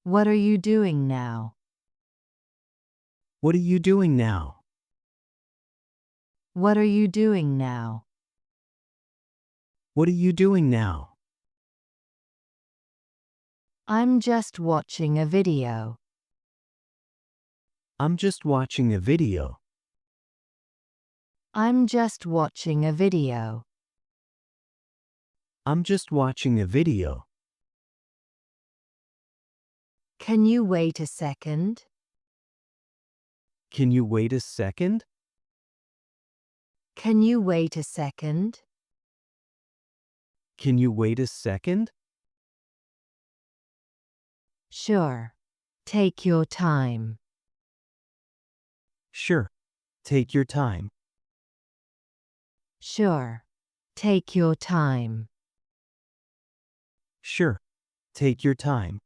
What are you doing now? What are you doing now? What are you doing now? What are you doing now? I'm just watching a video. I'm just watching a video. I'm just watching a video. I'm just watching a video. Can you wait a second? Can you wait a second? Can you wait a second? Can you wait a second? Sure. Take your time. Sure. Take your time. Sure. Take your time. Sure. Take your time.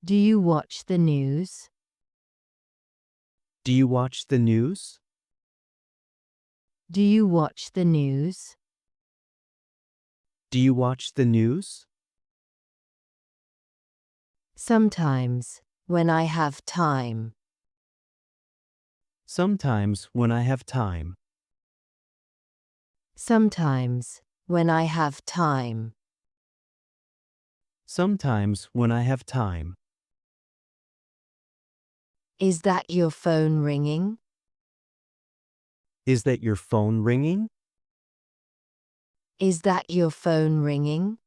Do you watch the news? Do you watch the news? Do you watch the news? Do you watch the news? Sometimes, when I have time. Sometimes when I have time. Sometimes, when I have time. Sometimes when I have time. Is that your phone ringing? Is that your phone ringing? Is that your phone ringing?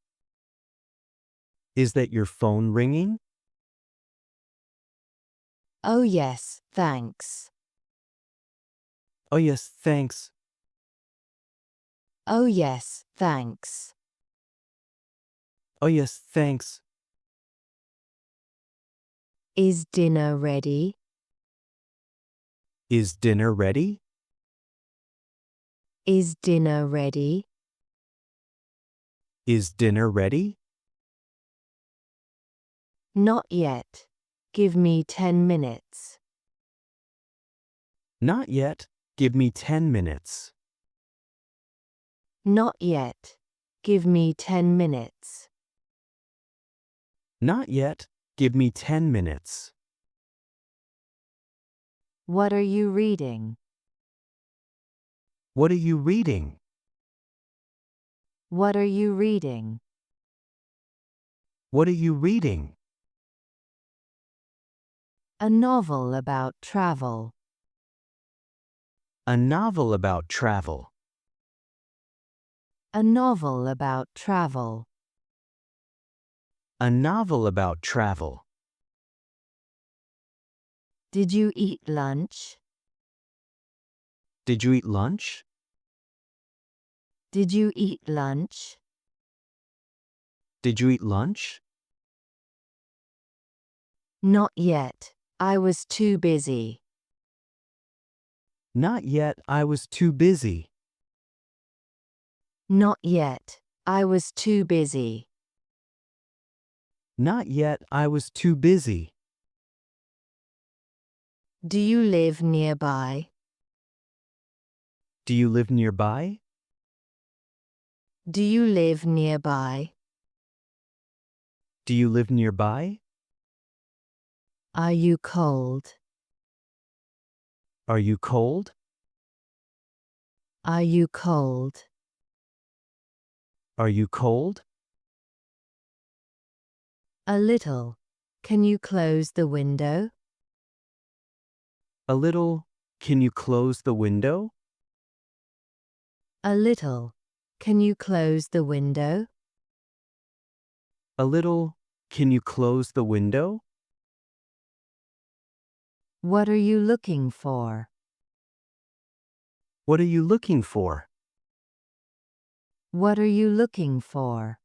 Is that your phone ringing? Oh yes, thanks. Oh yes, thanks. Oh yes, thanks. Oh yes, thanks. Is dinner ready? Is dinner ready? Is dinner ready? Is dinner ready? Not yet. Give me 10 minutes. Not yet. Give me 10 minutes. Not yet. Give me 10 minutes. Not yet. Give me 10 minutes. What are you reading? What are you reading? What are you reading? What are you reading? A novel about travel. A novel about travel. A novel about travel. A novel about travel. Did you eat lunch? Did you eat lunch? Did you eat lunch? Did you eat lunch? Not yet. I was too busy. Not yet. I was too busy. Not yet. I was too busy. Not yet. I was too busy. Do you live nearby? Do you live nearby? Do you live nearby? Do you live nearby? Are you cold? Are you cold? Are you cold? Are you cold? A little. Can you close the window? A little. Can you close the window? A little. Can you close the window? A little. Can you close the window? What are you looking for? What are you looking for? What are you looking for?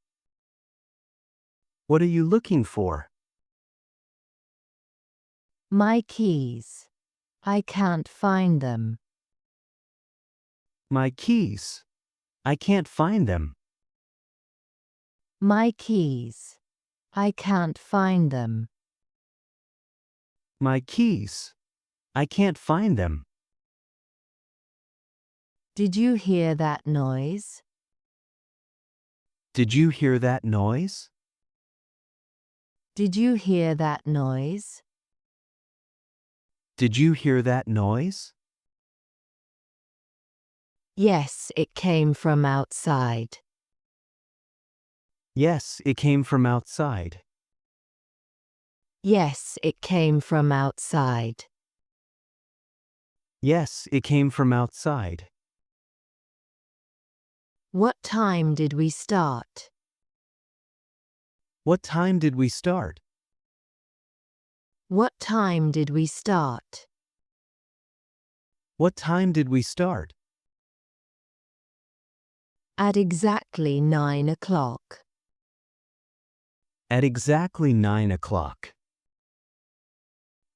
What are you looking for? My keys. I can't find them. My keys. I can't find them. My keys. I can't find them. My keys. I can't find them. Did you hear that noise? Did you hear that noise? Did you hear that noise? Did you hear that noise? Yes, it came from outside. Yes, it came from outside. Yes, it came from outside. Yes, it came from outside. What time did we start? What time did we start? What time did we start? What time did we start? At exactly 9 o'clock. At exactly 9 o'clock.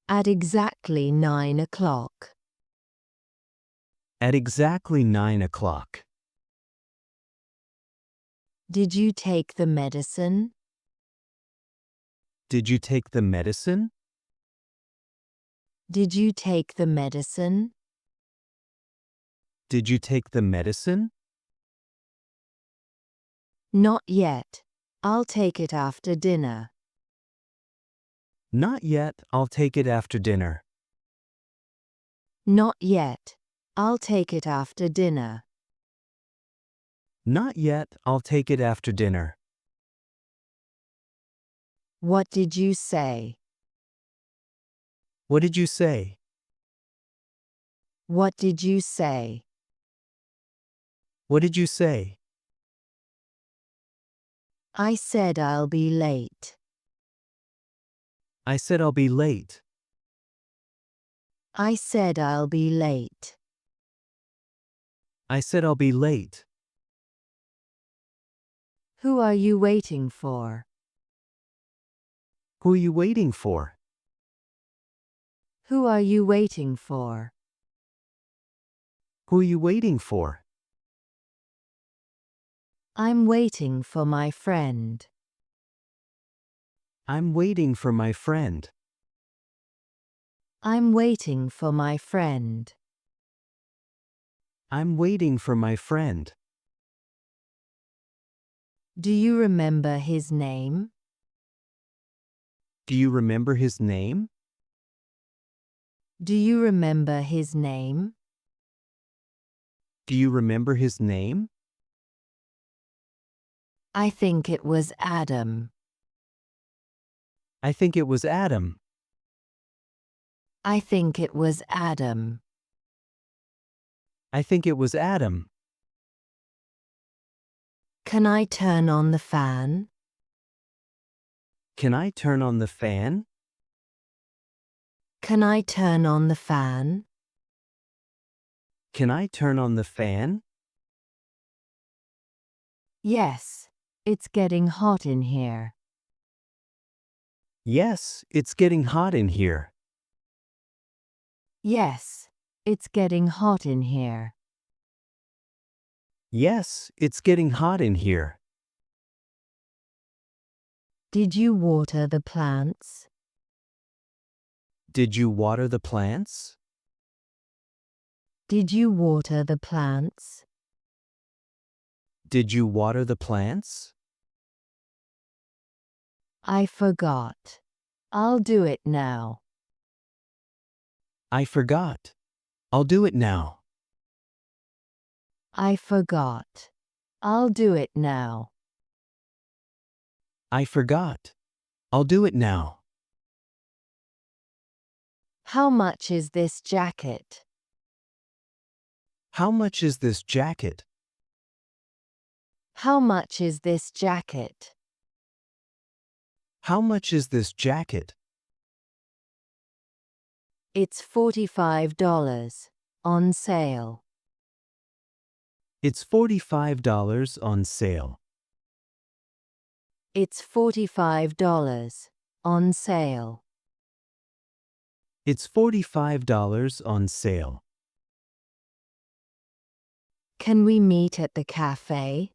At exactly 9 o'clock. At exactly 9 o'clock. Did you take the medicine? Did you take the medicine? Did you take the medicine? Did you take the medicine? Not yet. I'll take it after dinner. Not yet, I'll take it after dinner. Not yet. I'll take it after dinner. Not yet, I'll take it after dinner. What did you say? What did you say? What did you say? What did you say? I said I'll be late. I said I'll be late. I said I'll be late. I said I'll be late. Who are you waiting for? Who are you waiting for? Who are you waiting for? Who are you waiting for? I'm waiting for my friend. I'm waiting for my friend. I'm waiting for my friend. I'm waiting for my friend. Do you remember his name? Do you remember his name? Do you remember his name? Do you remember his name? I think it was Adam. I think it was Adam. I think it was Adam. I think it was Adam. Can I turn on the fan? Can I turn on the fan? Can I turn on the fan? Can I turn on the fan? Yes. It's getting hot in here. Yes, it's getting hot in here. Yes. It's getting hot in here. Yes, it's getting hot in here. Did you water the plants? Did you water the plants? Did you water the plants? Did you water the plants? I forgot. I'll do it now. I forgot. I'll do it now. I forgot. I'll do it now. I forgot. I'll do it now. How much is this jacket? How much is this jacket? How much is this jacket? How much is this jacket? It's $45. On sale. It's $45 on sale. It's $45. On sale. It's $45 on sale. Can we meet at the cafe?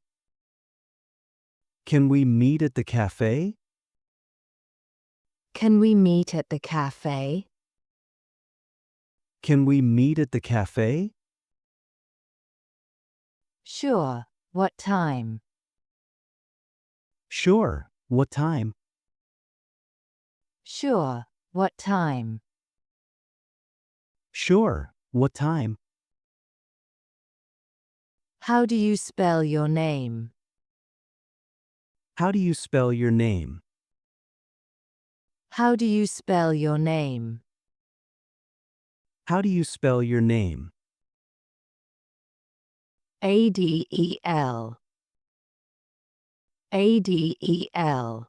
Can we meet at the cafe? Can we meet at the cafe? Can we meet at the cafe? Sure. What time? Sure. What time? Sure. What time? Sure. What time? How do you spell your name? How do you spell your name? How do you spell your name? How do you spell your name? Adel. Adel.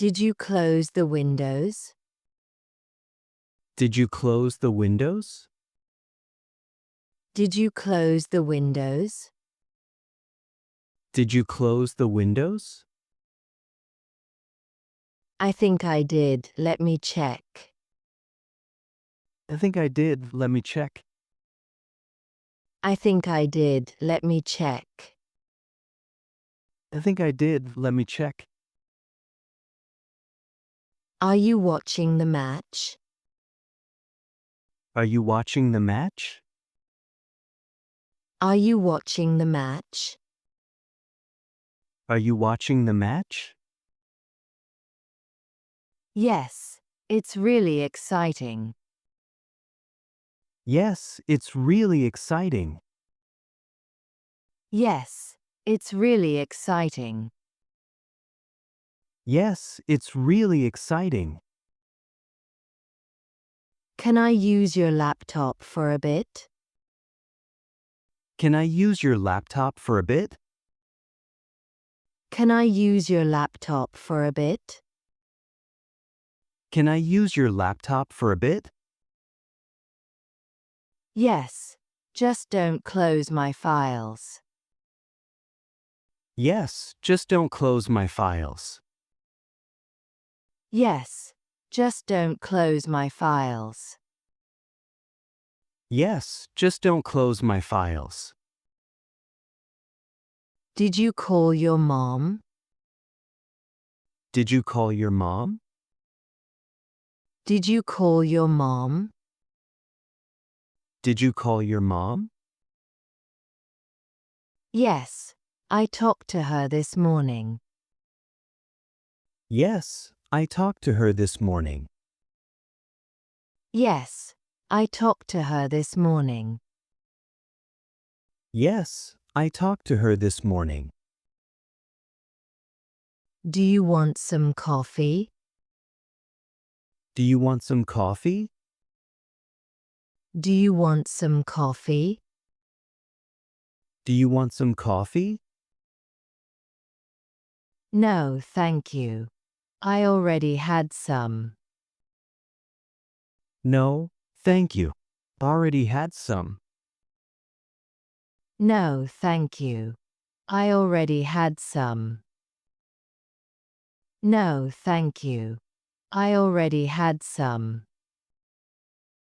Did you close the windows? Did you close the windows? Did you close the windows? Did you close the windows? I think I did. Let me check. I think I did. Let me check. I think I did. Let me check. I think I did. Let me check. Are you watching the match? Are you watching the match? Are you watching the match? Are you watching the match? Yes, it's really exciting. Yes, it's really exciting. Yes, it's really exciting. Yes, it's really exciting. Can I use your laptop for a bit? Can I use your laptop for a bit? Can I use your laptop for a bit? Can I use your laptop for a bit? Yes, just don't close my files. Yes, just don't close my files. Yes, just don't close my files. Yes, just don't close my files. Did you call your mom? Did you call your mom? Did you call your mom? Did you call your mom? Yes, I talked to her this morning. Yes, I talked to her this morning. Yes, I talked to her this morning. Yes, I talked to her this morning. Do you want some coffee? Do you want some coffee? Do you want some coffee? Do you want some coffee? No, thank you. I already had some. No, thank you. Already had some. No, thank you. I already had some. No, thank you. I already had some.